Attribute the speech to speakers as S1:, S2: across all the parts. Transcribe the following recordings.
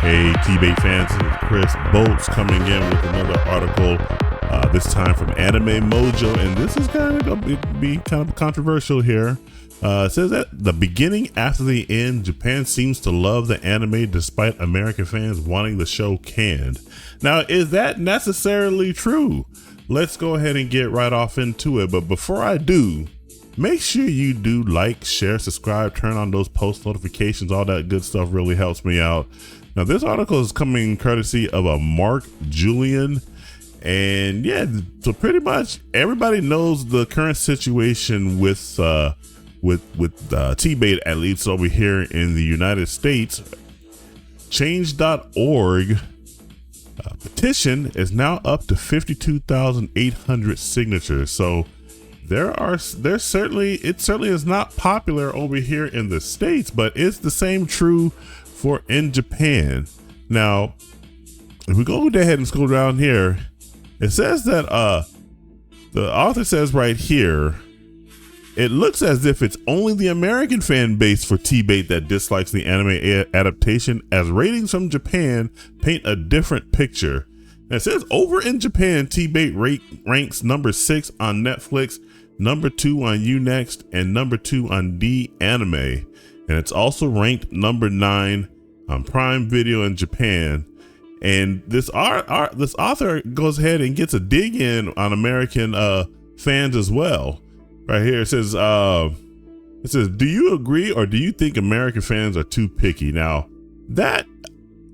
S1: Hey, TBATE fans, this is Chris Bolts coming in with another article, this time from Anime Mojo, and this is kind of going to be kind of controversial here. It says that the beginning after the end, Japan seems to love the anime despite American fans wanting the show canned. Now, is that necessarily true? Let's go ahead and get right off into it, but before I do, make sure you do like, share, subscribe, turn on those post notifications. All that good stuff really helps me out. Now, this article is coming courtesy of a Mark Julian. And yeah, so pretty much everybody knows the current situation with TBATE, at least over here in the United States. Change.org petition is now up to 52,800 signatures. So it certainly is not popular over here in the States, but it's the same true for in Japan. Now, if we go ahead and scroll down here, it says that the author says right here, it looks as if it's only the American fan base for TBATE that dislikes the anime adaptation, as ratings from Japan paint a different picture. And it says over in Japan, TBATE ranks number 6 on Netflix, number 2 on Unext, and number 2 on D Anime. And it's also ranked number 9 on Prime Video in Japan. And this author goes ahead and gets a dig in on American fans as well. Right here it says, do you agree or do you think American fans are too picky? Now, that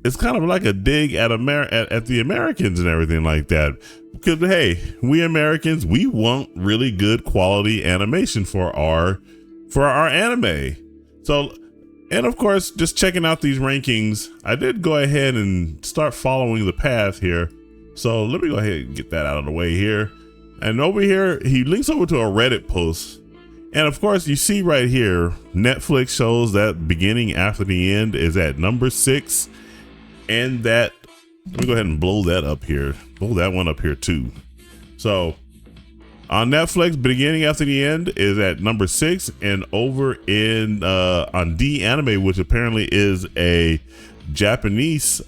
S1: is kind of like a dig at the Americans and everything like that. Because hey, we Americans, we want really good quality animation for our anime. So, and of course, just checking out these rankings, I did go ahead and start following the path here. So let me go ahead and get that out of the way here. And over here, he links over to a Reddit post. And of course, you see right here, Netflix shows that beginning after the end is at number 6. And that, let me go ahead and blow that up here. Blow that one up here too. So on Netflix, beginning after the end is at number 6, and over in on D Anime, which apparently is a Japanese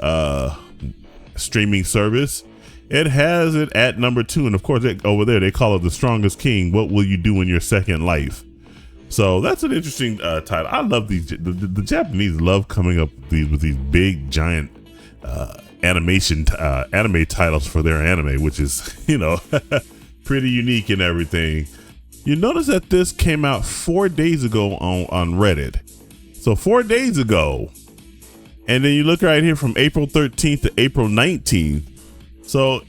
S1: streaming service, it has it at number 2. And of course, over there they call it The Strongest King. What will you do in your second life? So that's an interesting title. I love these. The Japanese love coming up with these big giant anime titles for their anime, which is, you know, pretty unique and everything. You notice that this came out 4 days ago on Reddit. So 4 days ago. And then you look right here from April 13th to April 19th. So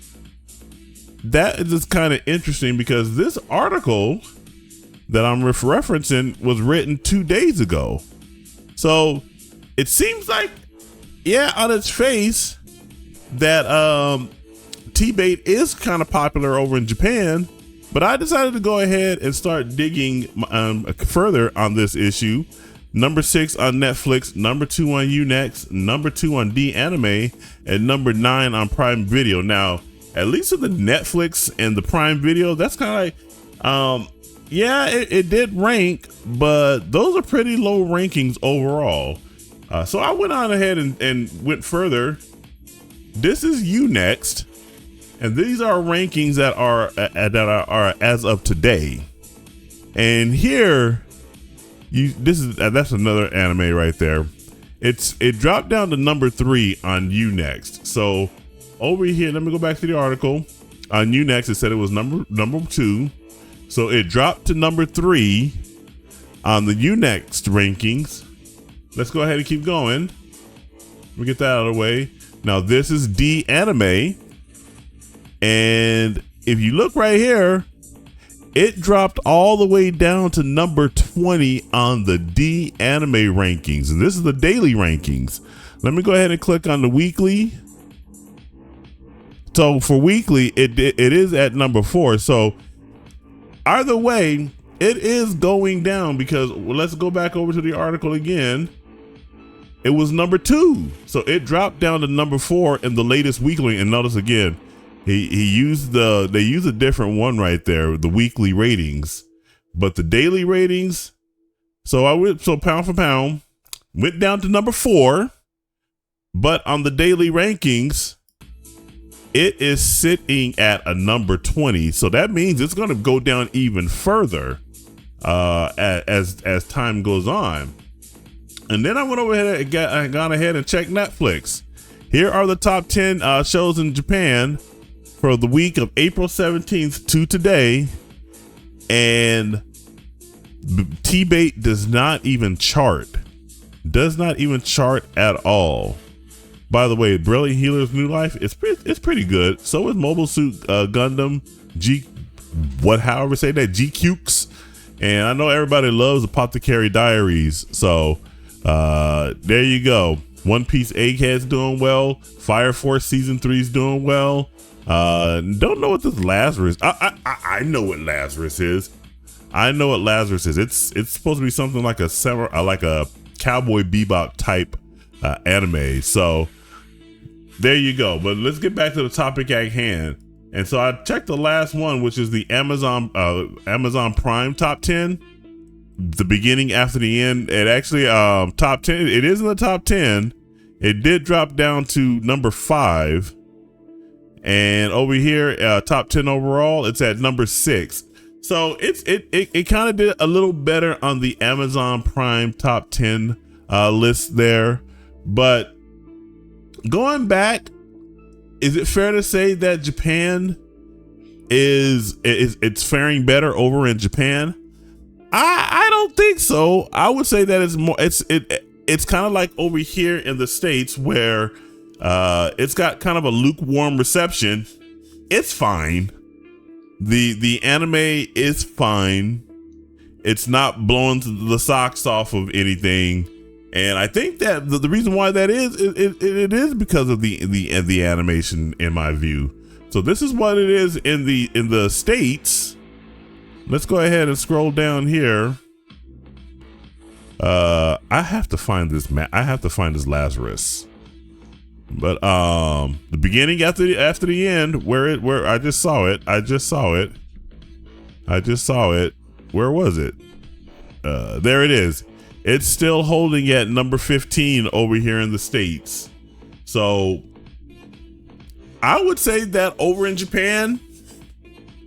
S1: that is just kind of interesting because this article that I'm referencing was written 2 days ago. So it seems like, yeah, on its face that TBATE is kind of popular over in Japan, but I decided to go ahead and start digging further on this issue. Number 6 on Netflix, number 2 on Unext, number 2 on D Anime, and number 9 on Prime Video. Now, at least with the Netflix and the Prime Video, that's kind of like, yeah, it did rank, but those are pretty low rankings overall. So I went on ahead and went further. This is Unext, and these are rankings that are as of today. And here, that's another anime right there. It dropped down to number 3 on Unext. So over here, let me go back to the article. On Unext, it said it was number 2. So it dropped to number 3 on the Unext rankings. Let's go ahead and keep going. Let me get that out of the way. Now this is D Anime. And if you look right here, it dropped all the way down to number 20 on the D Anime rankings. And this is the daily rankings. Let me go ahead and click on the weekly. So for weekly, it is at number 4. So either way, it is going down because, well, let's go back over to the article again. It was number 2. So it dropped down to number 4 in the latest weekly. And notice again, they used a different one right there, the weekly ratings, but the daily ratings. So pound for pound, went down to number 4, But on the daily rankings, it is sitting at a number 20. So that means it's going to go down even further as time goes on. And then I went over ahead and gone ahead and checked Netflix. Here are the top 10 shows in Japan for the week of April 17th to today. And TBATE does not even chart. Does not even chart at all. By the way, Brilliant Healer's New Life, it's pretty good. So is Mobile Suit Gundam, however say that, GQs. And I know everybody loves Apothecary Diaries. So there you go. One Piece Egghead's doing well. Fire Force Season 3 is doing well. Don't know what this Lazarus. I know what Lazarus is. I know what Lazarus is. It's supposed to be something like a Cowboy Bebop type anime. So there you go. But let's get back to the topic at hand. And so I checked the last one, which is the Amazon Prime top 10. The beginning after the end. It actually top 10. It is in the top 10. It did drop down to number 5. And over here, top 10 overall, it's at number 6. So it kind of did a little better on the Amazon Prime top 10 list there. But going back, is it fair to say that Japan it's faring better over in Japan? I don't think so. I would say that it's kind of like over here in the States where it's got kind of a lukewarm reception. It's fine. The anime is fine. It's not blowing the socks off of anything. And I think that the reason why that is, it is because of the animation, in my view. So this is what it is in the States. Let's go ahead and scroll down here. I have to find this I have to find this Lazarus. But the beginning after the end, where I just saw it. Where was it? There it is. It's still holding at number 15 over here in the States. So I would say that over in Japan,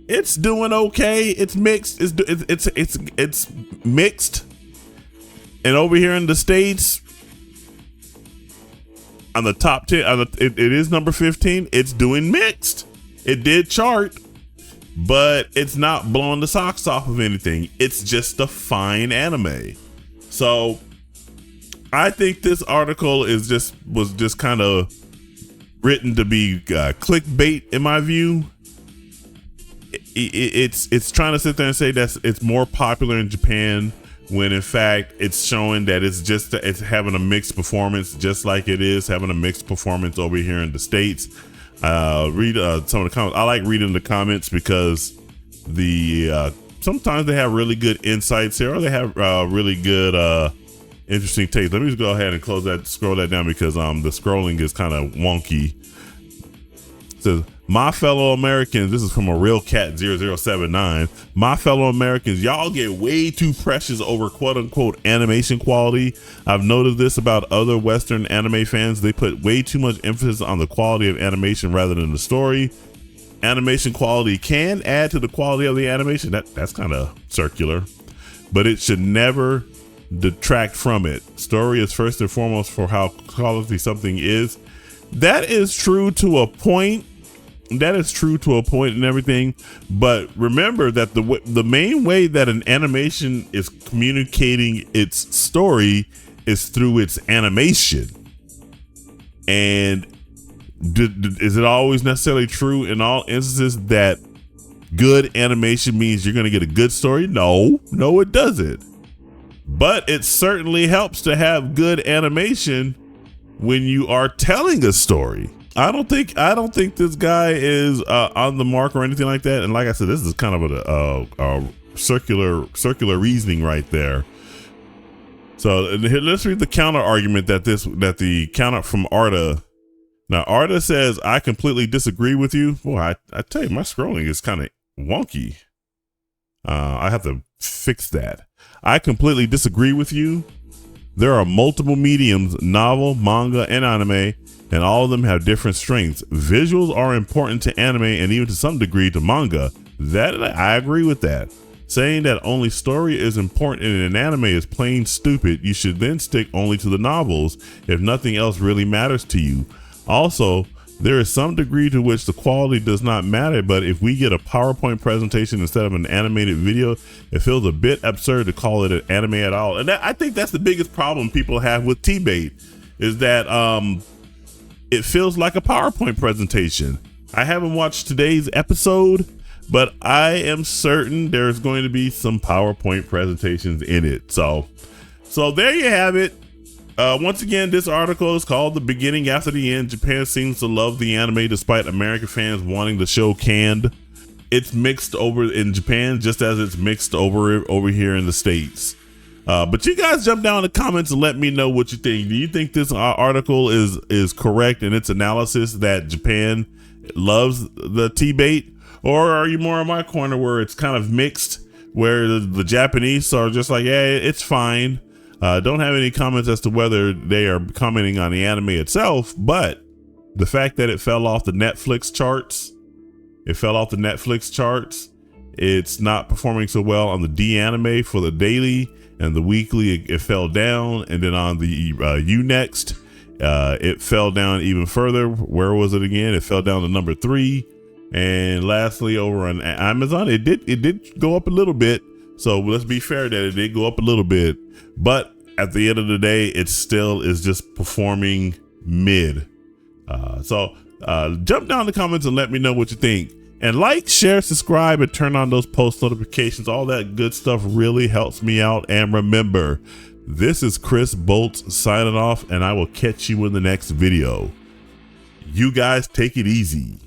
S1: it's doing okay. It's mixed. It's mixed. And over here in the States, on the top 10, it is number 15. It's doing mixed. It did chart, but it's not blowing the socks off of anything. It's just a fine anime. So I think this article was just kind of written to be clickbait, in my view. It's trying to sit there and say that it's more popular in Japan, when in fact it's showing that it's having a mixed performance, just like it is having a mixed performance over here in the States. Read some of the comments. I like reading the comments because sometimes they have really good insights here, or they have really good interesting takes. Let me just go ahead and scroll that down, because the scrolling is kind of wonky. It says, my fellow Americans, this is from a real cat 0079. My fellow Americans, y'all get way too precious over quote unquote animation quality. I've noticed this about other Western anime fans. They put way too much emphasis on the quality of animation rather than the story. Animation quality can add to the quality of the animation. That's kind of circular, but it should never detract from it. Story is first and foremost for how quality something is. That is true to a point. That is true to a point and everything, but remember that the main way that an animation is communicating its story is through its animation. And is it always necessarily true in all instances that good animation means you're going to get a good story? No, it doesn't. But it certainly helps to have good animation when you are telling a story. I don't think this guy is on the mark or anything like that. And like I said, this is kind of a circular reasoning right there. So let's read the counter argument that the counter from Arda. Now Arda says, I completely disagree with you. Boy, I tell you, my scrolling is kind of wonky. I have to fix that. I completely disagree with you. There are multiple mediums, novel, manga, and anime, and all of them have different strengths. Visuals are important to anime and even to some degree to manga. That I agree with that. Saying that only story is important in an anime is plain stupid. You should then stick only to the novels if nothing else really matters to you. Also, there is some degree to which the quality does not matter, but if we get a PowerPoint presentation instead of an animated video, it feels a bit absurd to call it an anime at all. And I think that's the biggest problem people have with TBATE, is that it feels like a PowerPoint presentation. I haven't watched today's episode, but I am certain there's going to be some PowerPoint presentations in it. So there you have it. Once again, this article is called "The Beginning After the End. Japan seems to love the anime despite American fans wanting the show canned." It's mixed over in Japan just as it's mixed over here in the States. But you guys jump down in the comments and let me know what you think. Do you think this article is correct in its analysis that Japan loves the TBATE? Or are you more in my corner where it's kind of mixed, where the Japanese are just like, yeah, it's fine. Don't have any comments as to whether they are commenting on the anime itself, but the fact that it fell off the Netflix charts, it's not performing so well on the D anime for the daily and the weekly. It fell down, and then on the Unext, it fell down even further. Where was it again? It fell down to number 3. And lastly, over on Amazon, it did go up a little bit. So let's be fair that it did go up a little bit, but at the end of the day, it still is just performing mid. So jump down in the comments and let me know what you think. And like, share, subscribe, and turn on those post notifications. All that good stuff really helps me out. And remember, this is Chris Bolts signing off, and I will catch you in the next video. You guys take it easy.